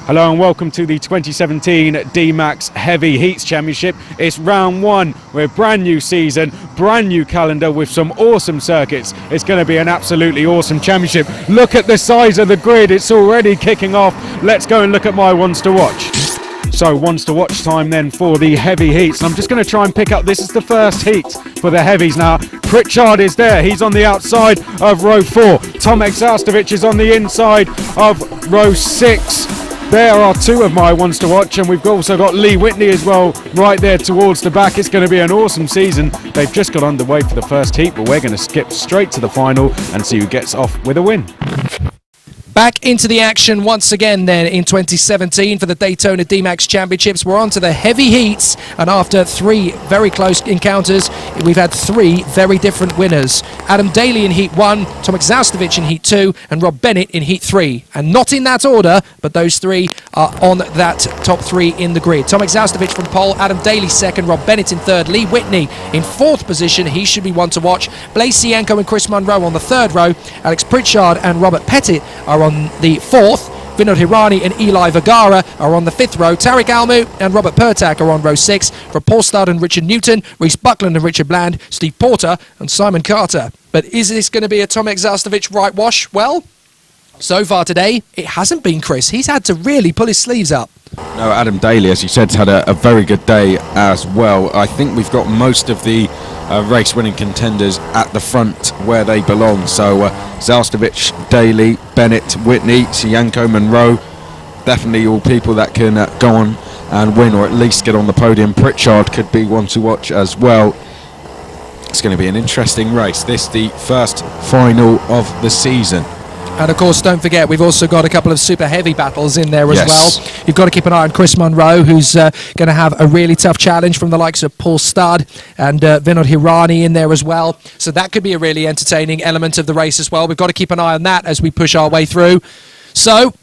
Hello and welcome to the 2017 DMAX Heavy Heats Championship. It's round one. We're a brand new season, brand new calendar with some awesome circuits. It's going to be an absolutely awesome championship. Look at the size of the grid. It's already kicking off. Let's go and look at my ones to watch. So ones to watch time then for the heavy heats. I'm just going to try and pick up, this is the first heat for the heavies now. Pritchard is there, he's on the outside of row 4. Tomek Zaustovic is on the inside of row 6. There are two of my ones to watch, and we've also got Lee Whitney as well right there towards the back. It's going to be an awesome season. They've just got underway for the first heat, but we're going to skip straight to the final and see who gets off with a win. Back into the action once again then in 2017 for the Daytona DMAX Championships. We're on to the heavy heats, and after three very close encounters, we've had three very different winners. Adam Daly in Heat 1, Tomek Zaustovic in Heat 2, and Rob Bennett in Heat 3. And not in that order, but those three are on that top three in the grid. Tomek Zaustovic from pole, Adam Daly second, Rob Bennett in third, Lee Whitney in fourth position. He should be one to watch. Blaise Cienko and Chris Munro on the third row. Alex Pritchard and Robert Pettit are on the fourth. Vinod Hirani and Eli Vergara are on the fifth row. Tariq Almu and Robert Pertak are on row 6. For Paul Studd and Richard Newton, Reece Buckland and Richard Bland, Steve Porter and Simon Carter. But is this going to be a Tomek Zaustovic whitewash? Well, so far today, it hasn't been, Chris. He's had to really pull his sleeves up. No, Adam Daly, as you said, had a very good day as well. I think we've got most of the race-winning contenders at the front where they belong. So Zaustovic, Daly, Bennett, Whitney, Cienko, Munro, definitely all people that can go on and win, or at least get on the podium. Pritchard could be one to watch as well. It's going to be an interesting race. This the first final of the season. And of course, don't forget, we've also got a couple of super heavy battles in there as well. You've got to keep an eye on Chris Munro, who's going to have a really tough challenge from the likes of Paul Studd and Vinod Hirani in there as well. So that could be a really entertaining element of the race as well. We've got to keep an eye on that as we push our way through. So,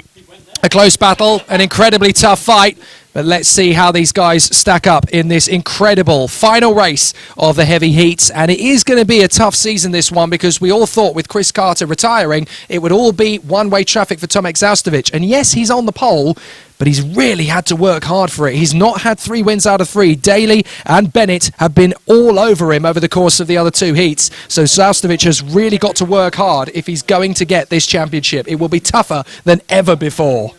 a close battle, an incredibly tough fight. But let's see how these guys stack up in this incredible final race of the heavy heats. And it is going to be a tough season, this one, because we all thought with Chris Carter retiring, it would all be one-way traffic for Tomek Zaustovic. And yes, he's on the pole, but he's really had to work hard for it. He's not had 3 wins out of 3. Daly and Bennett have been all over him over the course of the other 2 heats. So Zaustovic has really got to work hard if he's going to get this championship. It will be tougher than ever before.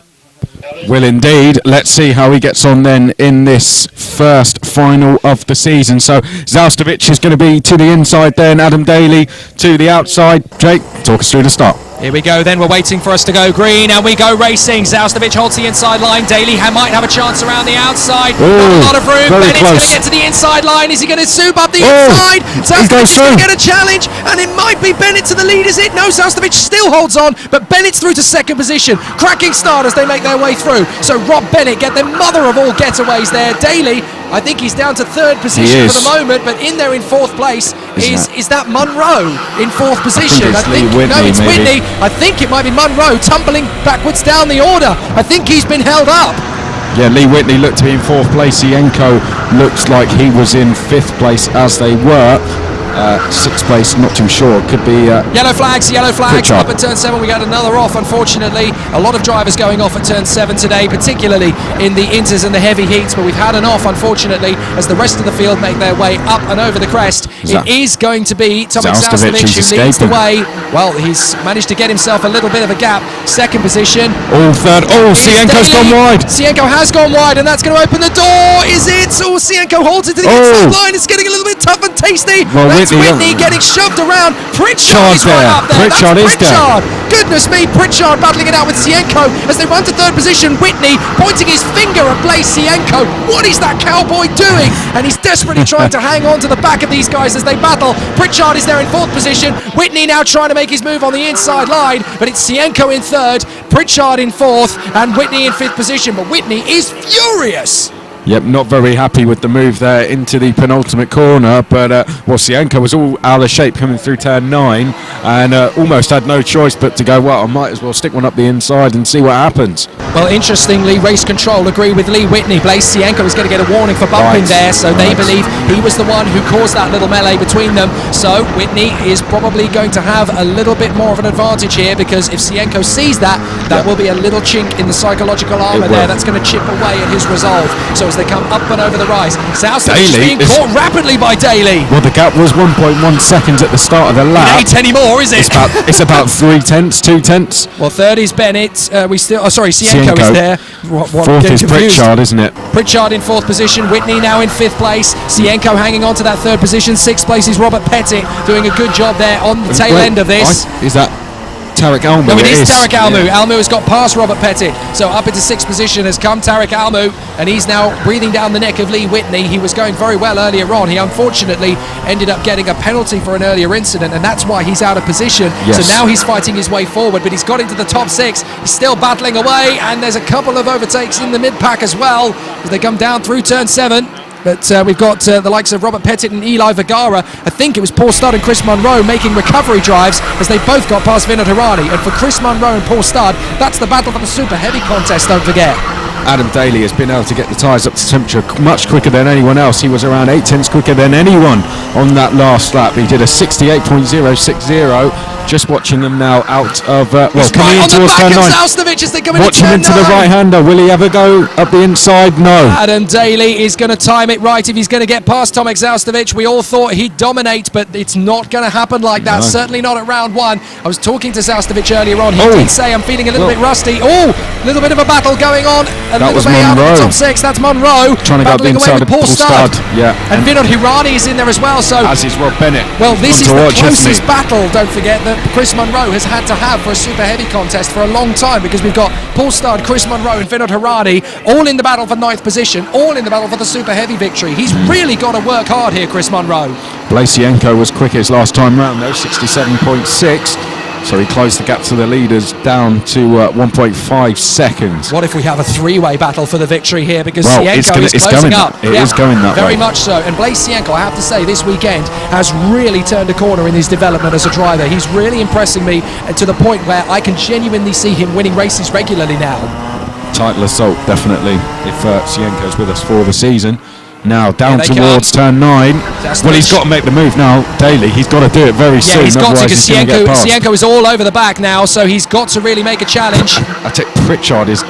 Will indeed. Let's see how he gets on then in this first final of the season. So Zaustovic is going to be to the inside then, Adam Daly to the outside. Jake, talk us through the start. Here we go then, we're waiting for us to go green, and we go racing. Zaustovic holds the inside line. Daly might have a chance around the outside. Not a lot of room. Bennett's going to get to the inside line. Is he going to soup up the inside? Zaustovic is going to get a challenge, and it might be Bennett to the lead, is it? No, Zaustovic still holds on, but Bennett's through to second position. Cracking start as they make their way through. So Rob Bennett get the mother of all getaways there. Daly, I think he's down to third position for the moment, but in there in fourth place is that Munro in fourth position. I think it's Whitney. I think it might be Munro tumbling backwards down the order. I think he's been held up. Yeah, Lee Whitney looked to be in fourth place. Cienko looks like he was in fifth place as they were. Sixth place, not too sure. Could be yellow flags. Pritchard. Up at turn 7. We got another off, unfortunately. A lot of drivers going off at turn 7 today, particularly in the inters and the heavy heats, but we've had an off, unfortunately, as the rest of the field make their way up and over the crest. It is going to be Tomek Zaustovic who leads the way. Well, he's managed to get himself a little bit of a gap. Second position. Third. Cienko's gone wide. Cienko has gone wide, and that's going to open the door. Is it? Cienko holds it to the inside line. It's getting a little bit tough and tasty. Well, Whitney getting shoved around. Pritchard is right up there. Pritchard is there. Goodness me, Pritchard battling it out with Cienko as they run to third position. Whitney pointing his finger at Blaise Cienko. What is that cowboy doing? And he's desperately trying to hang on to the back of these guys as they battle. Pritchard is there in fourth position. Whitney now trying to make his move on the inside line, but it's Cienko in third, Pritchard in fourth, and Whitney in fifth position. But Whitney is furious. Yep, not very happy with the move there into the penultimate corner, but Sienko was all out of shape coming through turn 9 and almost had no choice but to go, well, I might as well stick one up the inside and see what happens. Well, interestingly, Race Control agree with Lee Whitney. Blaise Sienko is going to get a warning for bumping there, so they believe he was the one who caused that little melee between them. So Whitney is probably going to have a little bit more of an advantage here, because if Sienko sees that, that will be a little chink in the psychological armour there. That's going to chip away at his resolve. So as they come up and over the rise, Southside being caught rapidly by Daly. Well, the gap was 1.1 seconds at the start of the lap. It ain't anymore, is it? It's about 3 tenths, 2 tenths. Well, third is Bennett. Sienko is there. Fourth is Pritchard, isn't it? Pritchard in 4th position. Whitney now in 5th place. Sienko hanging on to that 3rd position. 6th place is Robert Pettit, doing a good job there on the tail end of this. Is that Tarek Almu? No, it is Tarek Almu. Yeah. Almu has got past Robert Pettit, so up into 6th position has come Tarek Almu, and he's now breathing down the neck of Lee Whitney. He was going very well earlier on. He unfortunately ended up getting a penalty for an earlier incident, and that's why he's out of position. Yes. So now he's fighting his way forward, but he's got into the top 6. He's still battling away, and there's a couple of overtakes in the mid-pack as well as they come down through turn 7. But we've got the likes of Robert Pettit and Eli Vergara. I think it was Paul Studd and Chris Munro making recovery drives as they both got past Vinod Hirani. And for Chris Munro and Paul Studd, that's the battle for the super heavy contest, don't forget. Adam Daly has been able to get the tyres up to temperature much quicker than anyone else. He was around 8 tenths quicker than anyone on that last lap. He did a 68.060. Just watching him now out of coming in towards turn 9. As they come Watch him into the right-hander. Will he ever go up the inside? No. Adam Daly is going to time it right if he's going to get past Tomek Zaustovic. We all thought he'd dominate, but it's not going to happen like that. No. Certainly not at round 1. I was talking to Zaustovic earlier on. He did say, I'm feeling a little bit rusty. A little bit of a battle going on. That was Monroe. Top 6. That's Monroe. Trying to go up the inside of Paul Studd. Yeah. And Vinod Hirani is in there as well. So as is Rob Bennett. Well, this is the closest battle, don't forget, that Chris Munro has had to have for a super heavy contest for a long time, because we've got Paul Studd, Chris Munro and Vinod Hirani all in the battle for 9th position, all in the battle for the super heavy victory. He's really got to work hard here, Chris Munro. Blaise Sienko was quickest last time round though, 67.6. So he closed the gap to the leaders down to 1.5 seconds. What if we have a 3-way battle for the victory here? Because Sienko is closing going up. It is going that way. Very much so. And Blaise Sienko, I have to say, this weekend has really turned a corner in his development as a driver. He's really impressing me to the point where I can genuinely see him winning races regularly now. Title assault, definitely, if Sienko's with us for the season. Now down towards turn 9. Well, he's got to make the move now, Daly. He's got to do it very soon. He's got to, because Sienko is all over the back now, so he's got to really make a challenge. I think Pritchard is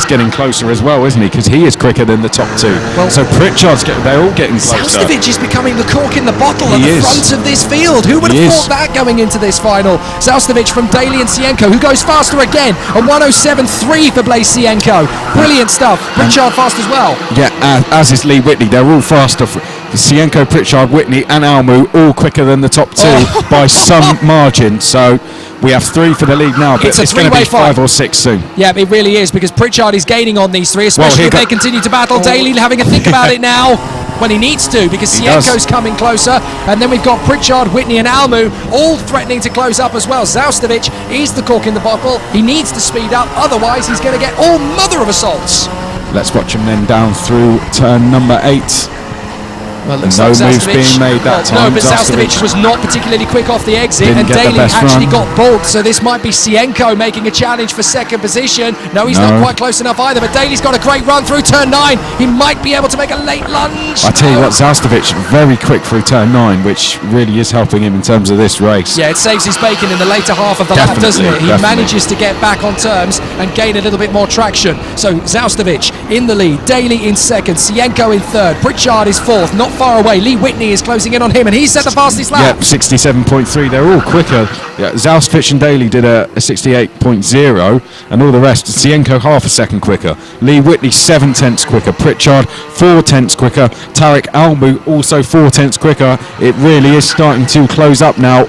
getting closer as well, isn't he? Because he is quicker than the top 2. Well, so they're all getting closer. Zaustovic is becoming the cork in the bottle at the front of this field. Who would have thought that going into this final? Zaustovic from Daly and Sienko, who goes faster again. A 107.3 for Blaise Sienko. Brilliant stuff. Pritchard fast as well. Yeah, as is Lee Whitney. They're all faster. Sienko, Pritchard, Whitney and Almu all quicker than the top 2 by some margin. So we have 3 for the lead now, but it's going to be 5 or 6 soon. Yeah, it really is, because Pritchard is gaining on these 3, especially if they continue to battle. Daly having a think about it now when he needs to, because Sienko's coming closer, and then we've got Pritchard, Whitney and Almu all threatening to close up as well. Zaustovic is the cork in the bottle. He needs to speed up, otherwise he's going to get all mother of assaults. Let's watch him then down through turn number 8. Well, no moves being made that time. No, but Zaustovic was not particularly quick off the exit, and Daly actually got balked, so this might be Sienko making a challenge for 2nd position. No, he's not quite close enough either, but Daly's got a great run through turn 9. He might be able to make a late lunge. I tell you what, Zaustovic very quick through turn 9, which really is helping him in terms of this race. Yeah, it saves his bacon in the later half of the lap, doesn't it? He manages to get back on terms and gain a little bit more traction. So Zaustovic in the lead, Daly in 2nd, Sienko in 3rd, Pritchard is 4th, not far away. Lee Whitney is closing in on him, and he's set the fastest lap. Yep, 67.3. They're all quicker. Yeah, Zaustovic and Daly did a 68.0, and all the rest. Sienko half a second quicker. Lee Whitney 7 tenths quicker. Pritchard 4 tenths quicker. Tarek Almu also 4 tenths quicker. It really is starting to close up now.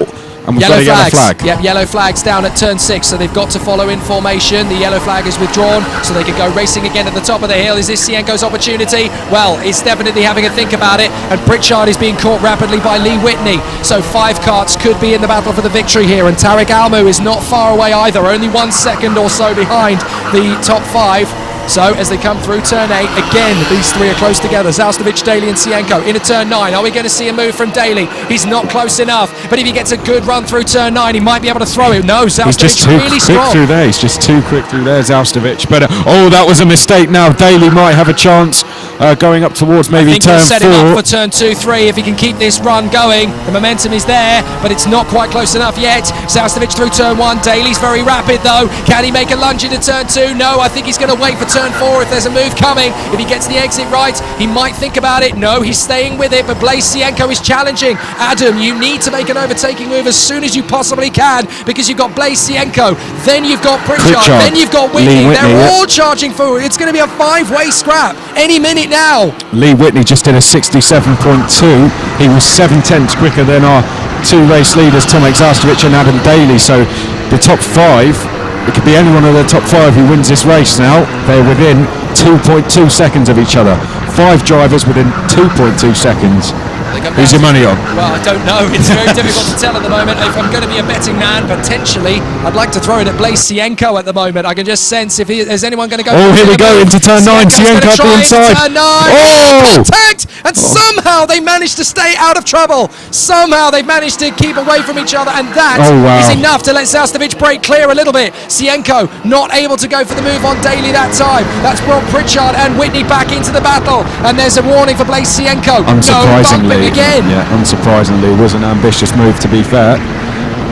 And we've got a yellow flag. Yep, yellow flags down at turn 6, so they've got to follow in formation. The yellow flag is withdrawn, so they can go racing again at the top of the hill. Is this Sienko's opportunity? Well, he's definitely having a think about it, and Pritchard is being caught rapidly by Lee Whitney. So 5 karts could be in the battle for the victory here, and Tarek Almu is not far away either, only 1 second or so behind the top 5. So as they come through turn 8, again, these three are close together. Zalstovic, Daly and Sienko into turn 9. Are we going to see a move from Daly? He's not close enough, but if he gets a good run through turn 9, he might be able to throw it. No, He's just Zalstovic too really quick strong. through there. He's just too quick through there, Zalstovic. But that was a mistake. Now Daly might have a chance going up towards maybe I think turn he'll set him up 4. for turn 2, 3 if he can keep this run going. The momentum is there, but it's not quite close enough yet. Zalstovic through turn 1. Daly's very rapid though. Can he make a lunge into turn 2? No, I think he's going to wait for turn 4 if there's a move coming. If he gets the exit right, he might think about it. No, he's staying with it, but Blaise Sienko is challenging. Adam, you need to make an overtaking move as soon as you possibly can, because you've got Blaise Sienko, then you've got Pritchard, then you've got Whitney. They're all charging forward. It's going to be a 5-way scrap any minute now. Lee Whitney just did a 67.2. He was 7/10 quicker than our 2 race leaders, Tomek Zalstovic and Adam Daly. So the top 5, it could be any one of the top 5 who wins this race now. They're within 2.2 seconds of each other. 5 drivers within 2.2 seconds. Who's your money on? Well, I don't know. It's very difficult to tell at the moment. If I'm going to be a betting man, potentially, I'd like to throw it at Blaise Sienko at the moment. I can just sense if is anyone going to go. Oh, here we go into turn 9. Sienko up the inside. Turn 9. Oh! Contact! And somehow they managed to stay out of trouble. Somehow they managed to keep away from each other, and that is enough to let Zalstovic break clear a little bit. Sienko not able to go for the move on Daly that time. That's brought Pritchard and Whitney back into the battle, and there's a warning for Blaise Sienko. Unsurprisingly, again. Yeah, unsurprisingly, it was an ambitious move to be fair.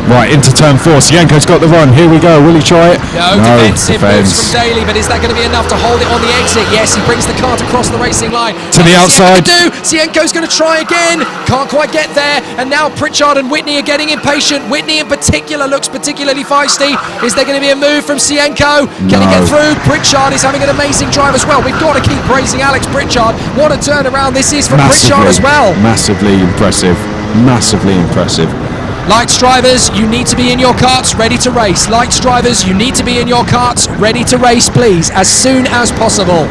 Right, into turn 4. Sienko's got the run. Here we go. Will he try it? No, defensive moves from Daly, but is that going to be enough to hold it on the exit? Yes, he brings the kart across the racing line. To the outside. Sienko's going to try again. Can't quite get there. And now Pritchard and Whitney are getting impatient. Whitney in particular looks particularly feisty. Is there going to be a move from Sienko? Can he get through? Pritchard is having an amazing drive as well. We've got to keep praising Alex Pritchard. What a turnaround this is for Pritchard as well. Massively impressive. Massively impressive. Lights drivers, you need to be in your karts ready to race. Lights drivers, you need to be in your karts ready to race, please, as soon as possible.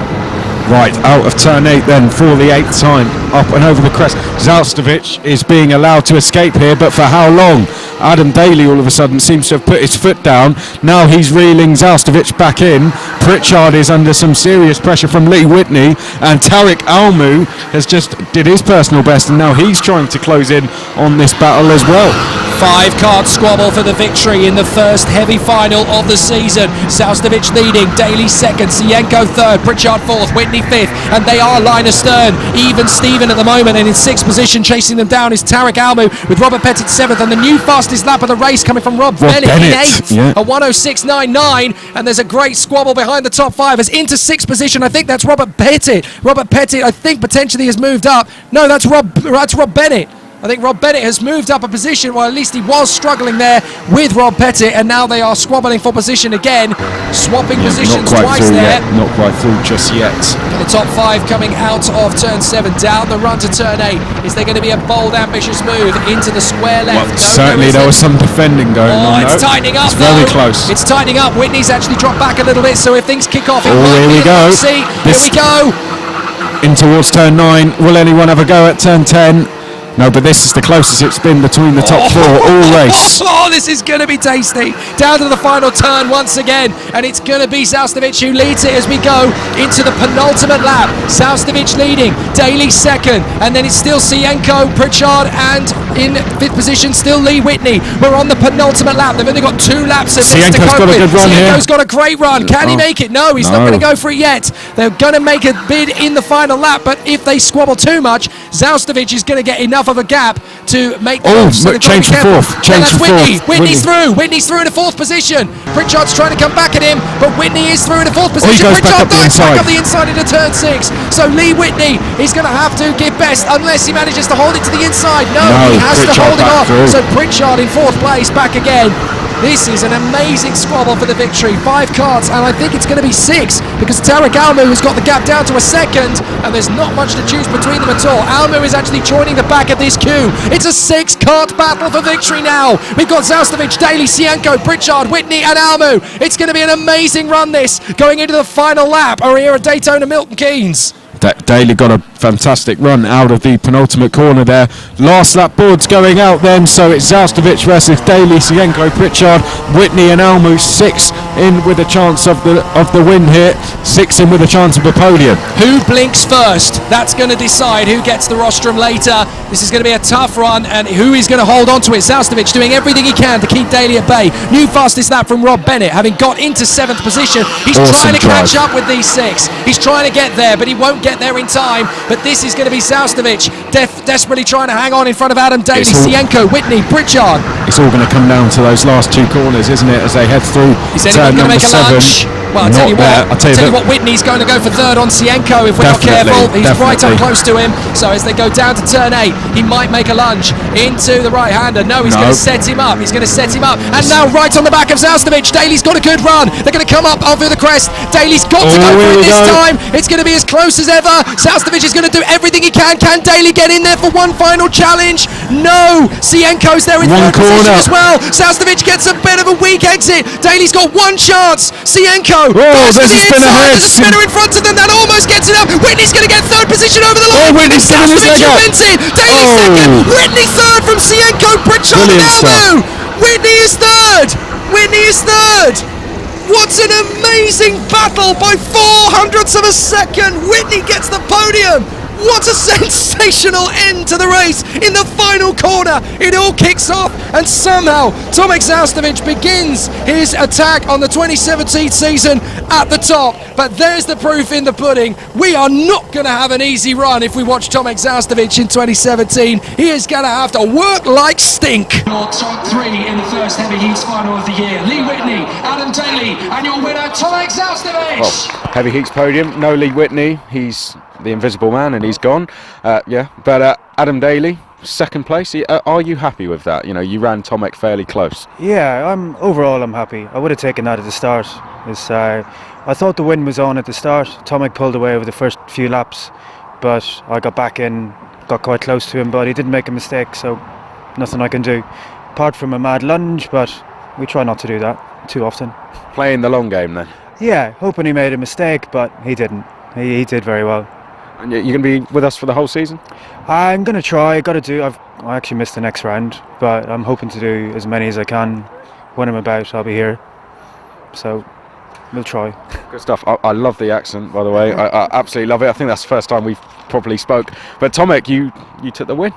Right, out of turn 8 then for the 8th time, up and over the crest. Zalstovic is being allowed to escape here, but for how long? Adam Daly all of a sudden seems to have put his foot down. Now he's reeling Zalstovic back in. Pritchard is under some serious pressure from Lee Whitney, and Tarek Almu has just did his personal best, and now he's trying to close in on this battle as well. 5-card squabble for the victory in the first heavy final of the season. Zalstovic leading, Daly second, Sienko third, Pritchard fourth, Whitney fifth, and they are line astern. Even Steven at the moment, and in 6th position chasing them down is Tarek Almu with Robert Pettit 7th, and the new fastest lap of the race coming from Rob Bennett in 8th, a 1:06.99, and there's a great squabble behind the top 5 as into 6th position. I think that's Robert Pettit. Robert Pettit, I think, potentially has moved up. No, that's Rob Bennett. I think Rob Bennett has moved up a position, well, at least he was struggling there with Rob Pettit, and now they are squabbling for position again, swapping positions twice there. Not quite through just yet. The top 5 coming out of turn 7, down the run to turn 8. Is there going to be a bold, ambitious move into the square left? Well, certainly there was some defending going on. It's tightening up. It's very close. It's tightening up. Whitney's actually dropped back a little bit, so if things kick off, here we go. Here we go. In towards turn 9. Will anyone have a go at turn 10? No, but this is the closest it's been between the top 4 all race. Oh, this is going to be tasty. Down to the final turn once again, and it's going to be Zalstovic who leads it as we go into the penultimate lap. Zalstovic leading, Daly second, and then it's still Sienko, Pritchard, and in 5th position still Lee Whitney. We're on the penultimate lap. They've only got 2 laps of this to cope got with. A good run Sienko's got a great run. Can he make it? No, he's not going to go for it yet. They're going to make a bid in the final lap, but if they squabble too much, Zalstovic is going to get enough of a gap to make so change for 4th. Change for 4th. Whitney's through. Whitney's through in a 4th position. Pritchard's trying to come back at him, but Whitney is through in a 4th position. Pritchard dives back up the inside into turn 6. So Lee Whitney is going to have to give best unless he manages to hold it to the inside. No, he has to hold it off. So Pritchard in 4th place back again. This is an amazing squabble for the victory. 5 karts, and I think it's going to be 6 because Tarek Almu has got the gap down to a second, and there's not much to choose between them at all. Almu is actually joining the back of this queue. It's a 6-kart battle for victory now. We've got Zalstovic, Daly, Sienko, Pritchard, Whitney, and Almu. It's going to be an amazing run, this, going into the final lap. Or here at Daytona Milton Keynes. Daly got a fantastic run out of the penultimate corner there. Last lap boards going out then, so it's Zaustovic versus Daly, Sienko, Pritchard, Whitney and Almu, 6 in with a chance of the win here, 6 in with a chance of a podium. Who blinks first? That's going to decide who gets the rostrum later. This is going to be a tough run, and who is going to hold on to it? Zaustovic doing everything he can to keep Daly at bay. New fastest lap from Rob Bennett, having got into 7th position. He's Awesome trying to drive. catch up with these 6. He's trying to get there, but he won't get there in time. But this is going to be Zaustovic desperately trying to hang on in front of Adam Daly, Sienko, Whitney, Pritchard. It's all going to come down to those last 2 corners, isn't it, as they head through Is turn anyone going to number make a 7. lunge? Well, I'll tell you what. I'll tell you what. Whitney's going to go for 3rd on Sienko if we're not careful. He's right up close to him. So as they go down to turn 8, he might make a lunge into the right-hander. No, he's going to set him up. He's going to set him up. And now right on the back of Zaustovic. Daly's got a good run. They're going to come up over the crest. Daly's got to go for it this time. It's going to be as close as ever. Zaustovic is going to do everything he can. Can Daly get in there for one final challenge? No. Sienko's there in 3rd position as well. Zaustovic gets a bit of a weak exit. Daly's got one chance. Sienko. There's a spinner ahead. There's a spinner in front of them. That almost gets it up. Whitney's going to get 3rd position over the line. Whitney's giving his leg up. Daly 2nd. Whitney 3rd from Sienko, Pritchard and Almu. Whitney is 3rd. Whitney is 3rd. What an amazing battle by 0.04 of a second. Whitney gets the podium. What a sensational end to the race in the final corner. It all kicks off, and somehow Tomek Zaustovic begins his attack on the 2017 season at the top. But there's the proof in the pudding. We are not going to have an easy run if we watch Tomek Zaustovic in 2017. He is going to have to work like stink. Your top 3 in the first heavy heats final of the year. Lee Whitney, Adam Daly, and your winner Tomek Zaustovic. Well, heavy heats podium, no Lee Whitney. He's the invisible man and he's gone. But Adam Daly, 2nd place. Are you happy with that? You know, you ran Tomek fairly close. Yeah, overall I'm happy. I would have taken that at the start. I thought the wind was on at the start. Tomek pulled away over the first few laps, but I got back in, got quite close to him, but he didn't make a mistake, so nothing I can do apart from a mad lunge, but we try not to do that too often. Playing the long game then? Yeah, hoping he made a mistake, but he didn't. He did very well. And you're going to be with us for the whole season? I'm going to try. I actually missed the next round, but I'm hoping to do as many as I can. When I'm about, I'll be here. So we'll try. Good stuff. I love the accent, by the way. I absolutely love it. I think that's the first time we've properly spoke. But Tomek, you took the win.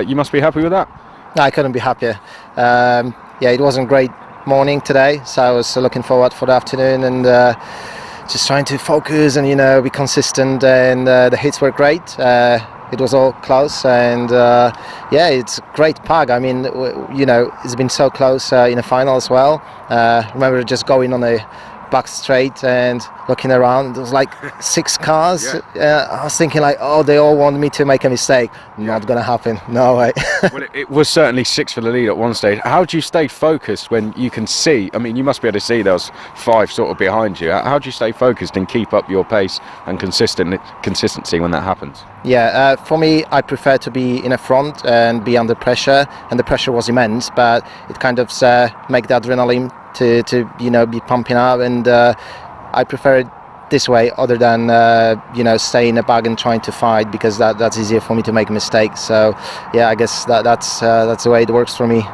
You must be happy with that? No, I couldn't be happier. It wasn't a great morning today, so I was looking forward for the afternoon and just trying to focus and be consistent, and the hits were great. It was all close, and it's a great pack. I mean, it's been so close in the final as well. Remember just going on a back straight and looking around, there was like 6 cars. I was thinking like, they all want me to make a mistake. Not gonna happen, no way. Well, it was certainly 6 for the lead at one stage. How do you stay focused when you can see, I mean, you must be able to see those 5 sort of behind you. How do you stay focused and keep up your pace and consistency when that happens? For me, I prefer to be in the front and be under pressure, and the pressure was immense, but it kind of make the adrenaline to be pumping up, and I prefer it this way other than stay in the back and trying to fight, because that's easier for me to make mistakes. So I guess that's the way it works for me.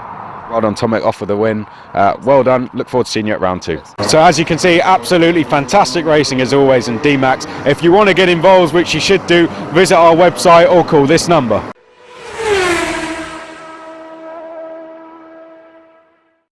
Well done, Tomek, off with the win. Well done. Look forward to seeing you at round 2. So as you can see, absolutely fantastic racing as always in DMAX. If you want to get involved, which you should do, visit our website or call this number.